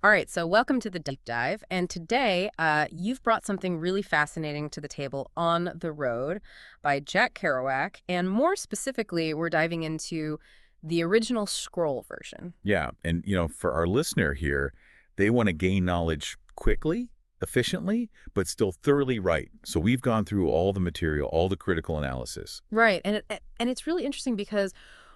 All right, so welcome to the deep dive. And today, you've brought something really fascinating to the table, On the Road by Jack Kerouac. And more specifically, we're diving into the original scroll version. Yeah, and for our listener here, they want to gain knowledge quickly, efficiently, but still thoroughly right. So we've gone through all the material, all the critical analysis. Right. And it's really interesting because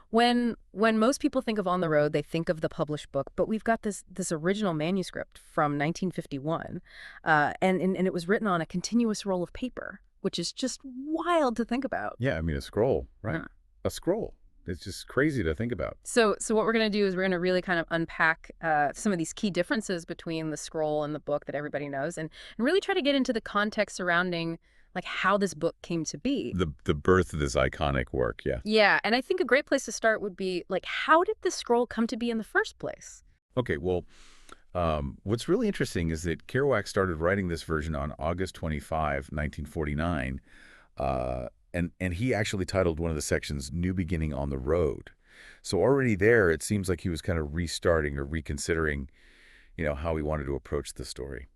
when most people think of On the Road, they think of the published book, but we've got this original manuscript from 1951, and it was written on a continuous roll of paper, which is just wild to think about. Yeah, I mean, a scroll, right? Yeah. A scroll. It's just crazy to think about. So what we're going to do is we're going to really kind of unpack some of these key differences between the scroll and the book that everybody knows, and really try to get into the context surrounding like how this book came to be. The birth of this iconic work, yeah. Yeah, and I think a great place to start would be like, how did the scroll come to be in the first place? Okay, well, what's really interesting is that Kerouac started writing this version on August 25, 1949, and he actually titled one of the sections New Beginning on the Road. So already there, it seems like he was kind of restarting or reconsidering, how he wanted to approach the story.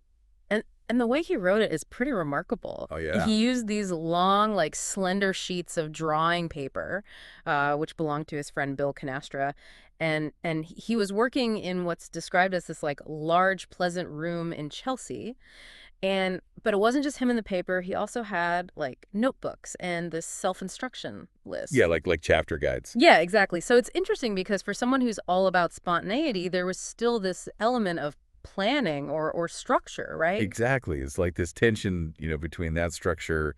And the way he wrote it is pretty remarkable. Oh, yeah. He used these long, like slender sheets of drawing paper, which belonged to his friend Bill Canastra, and he was working in what's described as this like large, pleasant room in Chelsea. But it wasn't just him and the paper. He also had like notebooks and this self-instruction list. Yeah, like chapter guides. Yeah, exactly. So it's interesting because for someone who's all about spontaneity, there was still this element of planning or structure, right? Exactly. It's like this tension, between that structure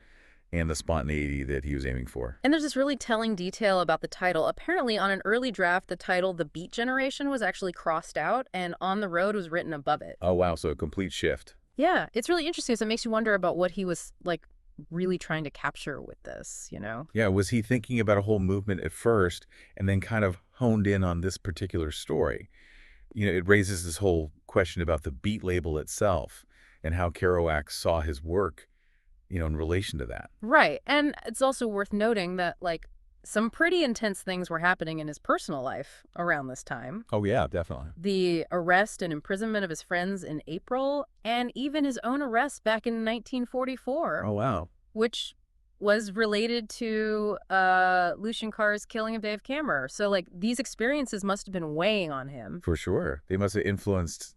and the spontaneity that he was aiming for. And there's this really telling detail about the title. Apparently, on an early draft, the title The Beat Generation was actually crossed out, and On the Road was written above it. Oh, wow. So a complete shift. Yeah, it's really interesting because it makes you wonder about what he was like really trying to capture with this. Yeah. Was he thinking about a whole movement at first and then kind of honed in on this particular story? It raises this whole question about the beat label itself and how Kerouac saw his work, in relation to that. Right. And it's also worth noting that, like, some pretty intense things were happening in his personal life around this time. Oh, yeah, definitely. The arrest and imprisonment of his friends in April, and even his own arrest back in 1944, Oh, wow. which was related to Lucian Carr's killing of Dave Cameron. So, like, these experiences must have been weighing on him. For sure. They must have influenced,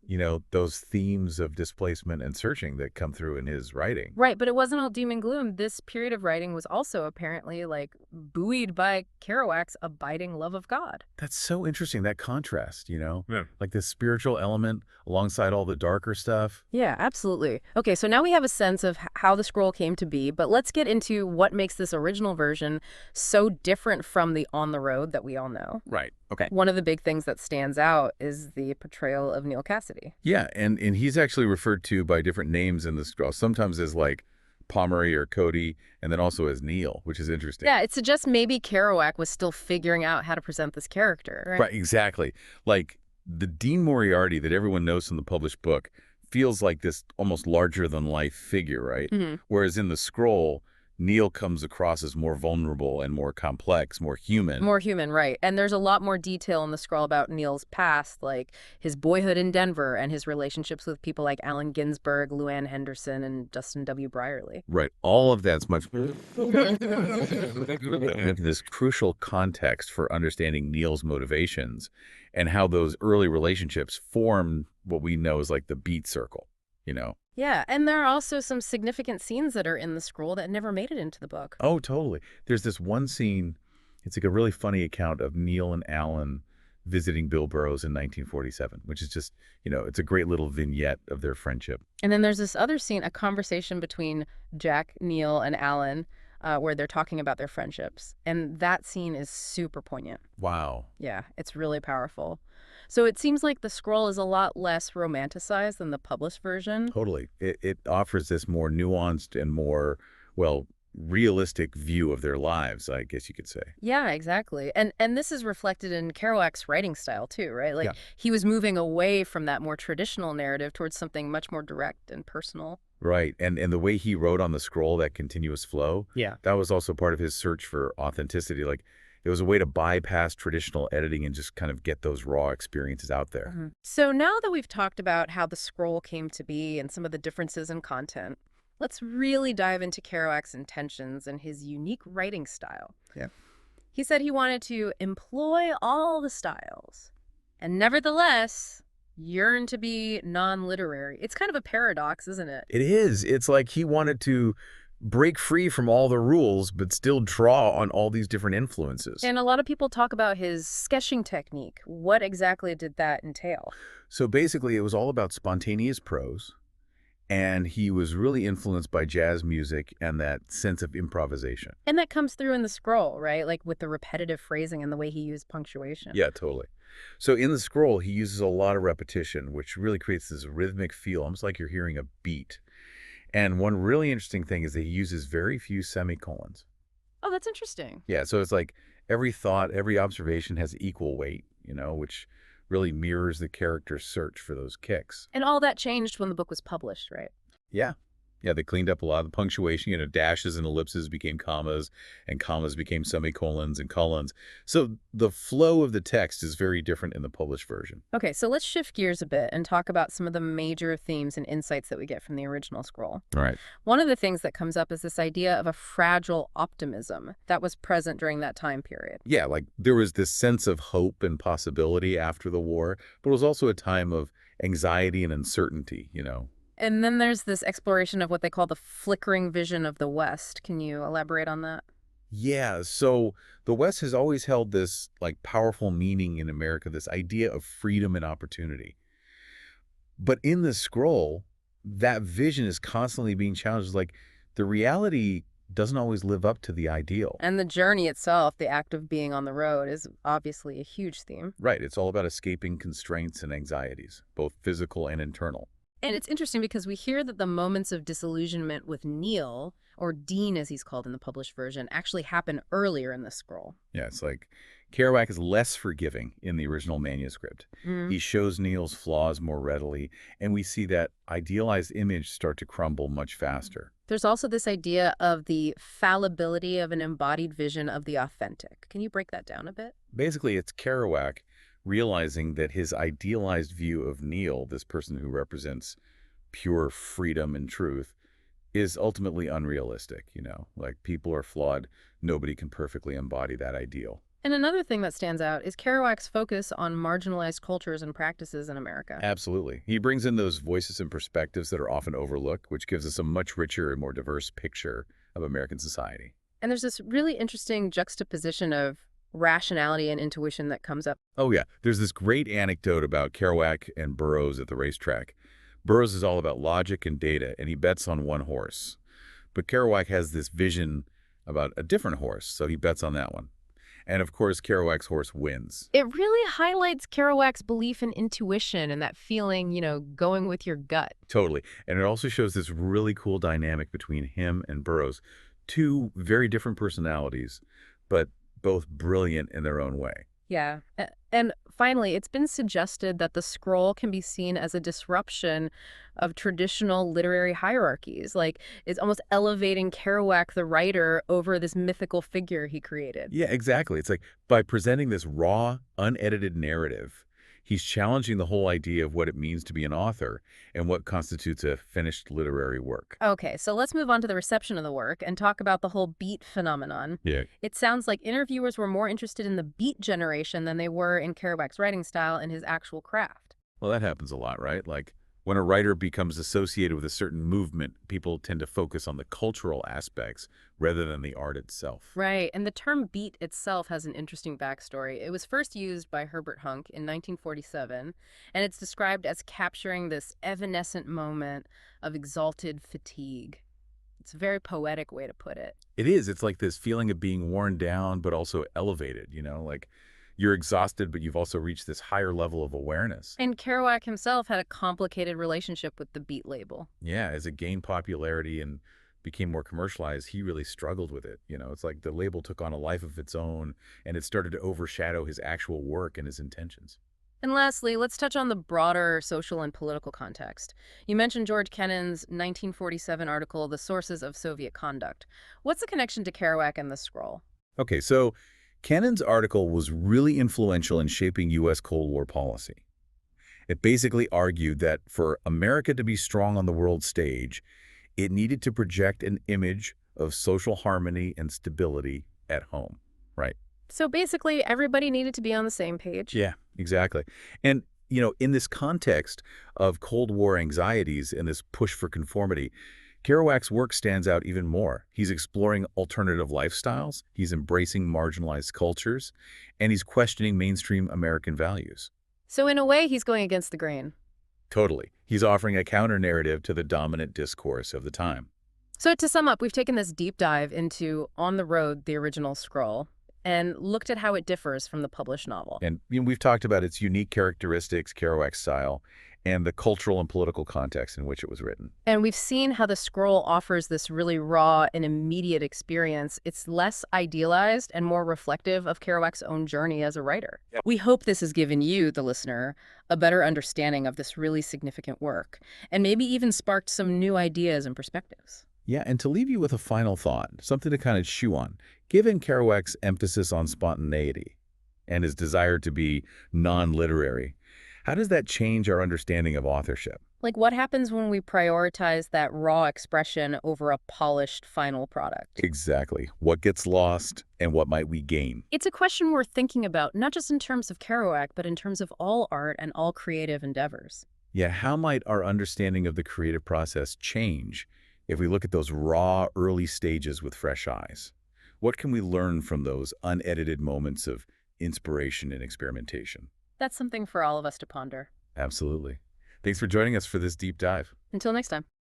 those themes of displacement and searching that come through in his writing. Right, but it wasn't all doom and gloom. This period of writing was also apparently, like, buoyed by Kerouac's abiding love of God. That's so interesting, that contrast, Yeah. like this spiritual element alongside all the darker stuff. Yeah, absolutely. Okay, so now we have a sense of how the scroll came to be, but let's get into what makes this original version so different from the On the Road that we all know. Right. Okay. One of the big things that stands out is the portrayal of Neil Cassidy. Yeah, and he's actually referred to by different names in the scroll, sometimes as like Pomeroy or Cody, and then also as Neil, which is interesting. Yeah, it suggests maybe Kerouac was still figuring out how to present this character, right? Right, exactly. Like the Dean Moriarty that everyone knows from the published book feels like this almost larger than life figure, right? Mhm. Whereas in the scroll, Neil comes across as more vulnerable and more complex, more human. More human, right. And there's a lot more detail in the scroll about Neil's past, like his boyhood in Denver and his relationships with people like Allen Ginsberg, Luann Henderson, and Justin W. Brierley. Right. All of that's much this crucial context for understanding Neil's motivations and how those early relationships form what we know as like the beat circle. Yeah, and there are also some significant scenes that are in the scroll that never made it into the book. Oh, totally. There's this one scene, it's like a really funny account of Neil and Alan visiting Bill Burroughs in 1947, which is just, it's a great little vignette of their friendship. And then there's this other scene, a conversation between Jack, Neil, and Alan, where they're talking about their friendships. And that scene is super poignant. Wow. Yeah, it's really powerful. So it seems like the scroll is a lot less romanticized than the published version. Totally. It offers this more nuanced and more, well, realistic view of their lives, I guess you could say. Yeah, exactly. And this is reflected in Kerouac's writing style too, right? Like Yeah. he was moving away from that more traditional narrative towards something much more direct and personal. Right. And the way he wrote on the scroll, that continuous flow, Yeah. that was also part of his search for authenticity. Like It was a way to bypass traditional editing and just kind of get those raw experiences out there. So now that we've talked about how the scroll came to be and some of the differences in content, let's really dive into Kerouac's intentions and his unique writing style. Yeah. He said he wanted to employ all the styles and nevertheless yearn to be non-literary. It's kind of a paradox, isn't it? It is. It's like he wanted to break free from all the rules, but still draw on all these different influences. And a lot of people talk about his sketching technique. What exactly did that entail? So basically, it was all about spontaneous prose, and he was really influenced by jazz music and that sense of improvisation. And that comes through in the scroll, right? Like with the repetitive phrasing and the way he used punctuation. Yeah, totally. So in the scroll, he uses a lot of repetition, which really creates this rhythmic feel, almost like you're hearing a beat. And one really interesting thing is that he uses very few semicolons. Oh, that's interesting. Yeah, so it's like every thought, every observation has equal weight, which really mirrors the character's search for those kicks. And all that changed when the book was published, right? Yeah. Yeah, they cleaned up a lot of the punctuation. Dashes and ellipses became commas, and commas became semicolons and colons. So the flow of the text is very different in the published version. Okay, so let's shift gears a bit and talk about some of the major themes and insights that we get from the original scroll. All right. One of the things that comes up is this idea of a fragile optimism that was present during that time period. Yeah, like there was this sense of hope and possibility after the war, but it was also a time of anxiety and uncertainty. And then there's this exploration of what they call the flickering vision of the West. Can you elaborate on that? Yeah, so the West has always held this like powerful meaning in America, this idea of freedom and opportunity. But in the scroll, that vision is constantly being challenged. Like the reality doesn't always live up to the ideal. And the journey itself, the act of being on the road, is obviously a huge theme. Right, it's all about escaping constraints and anxieties, both physical and internal. And it's interesting because we hear that the moments of disillusionment with Neil, or Dean as he's called in the published version, actually happen earlier in the scroll. Yeah, it's like Kerouac is less forgiving in the original manuscript. He shows Neil's flaws more readily, and we see that idealized image start to crumble much faster. There's also this idea of the fallibility of an embodied vision of the authentic. Can you break that down a bit? Basically, it's Kerouac realizing that his idealized view of Neil, this person who represents pure freedom and truth, is ultimately unrealistic. Like people are flawed. Nobody can perfectly embody that ideal. And another thing that stands out is Kerouac's focus on marginalized cultures and practices in America. Absolutely. He brings in those voices and perspectives that are often overlooked, which gives us a much richer and more diverse picture of American society. And there's this really interesting juxtaposition of rationality and intuition that comes up. Oh, yeah. There's this great anecdote about Kerouac and Burroughs at the racetrack. Burroughs is all about logic and data, and he bets on one horse. But Kerouac has this vision about a different horse, so he bets on that one. And of course, Kerouac's horse wins. It really highlights Kerouac's belief in intuition and that feeling, going with your gut. Totally. And it also shows this really cool dynamic between him and Burroughs. Two very different personalities, but both brilliant in their own way. Yeah. And finally, it's been suggested that the scroll can be seen as a disruption of traditional literary hierarchies. Like it's almost elevating Kerouac, the writer, over this mythical figure he created. Yeah, exactly. It's like by presenting this raw, unedited narrative, he's challenging the whole idea of what it means to be an author and what constitutes a finished literary work. Okay, so let's move on to the reception of the work and talk about the whole beat phenomenon. Yeah. It sounds like interviewers were more interested in the beat generation than they were in Kerouac's writing style and his actual craft. Well, that happens a lot, right? Like when a writer becomes associated with a certain movement, people tend to focus on the cultural aspects rather than the art itself. Right, and the term beat itself has an interesting backstory. It was first used by Herbert Hunk in 1947, and it's described as capturing this evanescent moment of exalted fatigue. It's a very poetic way to put it. It is. It's like this feeling of being worn down, but also elevated. Like you're exhausted, but you've also reached this higher level of awareness. And Kerouac himself had a complicated relationship with the beat label. Yeah, as it gained popularity and became more commercialized, he really struggled with it. It's like the label took on a life of its own, and it started to overshadow his actual work and his intentions. And lastly, let's touch on the broader social and political context. You mentioned George Kennan's 1947 article, The Sources of Soviet Conduct. What's the connection to Kerouac and the scroll? Okay, so Kennan's article was really influential in shaping U.S. Cold War policy. It basically argued that for America to be strong on the world stage, it needed to project an image of social harmony and stability at home. Right. So basically, everybody needed to be on the same page. Yeah, exactly. And, in this context of Cold War anxieties and this push for conformity, Kerouac's work stands out even more. He's exploring alternative lifestyles, he's embracing marginalized cultures, and he's questioning mainstream American values. So in a way, he's going against the grain. Totally. He's offering a counter-narrative to the dominant discourse of the time. So to sum up, we've taken this deep dive into On the Road, the original scroll, and looked at how it differs from the published novel. And we've talked about its unique characteristics, Kerouac's style, and the cultural and political context in which it was written. And we've seen how the scroll offers this really raw and immediate experience. It's less idealized and more reflective of Kerouac's own journey as a writer. Yep. We hope this has given you, the listener, a better understanding of this really significant work, and maybe even sparked some new ideas and perspectives. Yeah, and to leave you with a final thought, something to kind of chew on, given Kerouac's emphasis on spontaneity and his desire to be non-literary, how does that change our understanding of authorship? Like, what happens when we prioritize that raw expression over a polished final product? Exactly. What gets lost and what might we gain? It's a question we're thinking about, not just in terms of Kerouac, but in terms of all art and all creative endeavors. Yeah, how might our understanding of the creative process change if we look at those raw, early stages with fresh eyes? What can we learn from those unedited moments of inspiration and experimentation? That's something for all of us to ponder. Absolutely. Thanks for joining us for this deep dive. Until next time.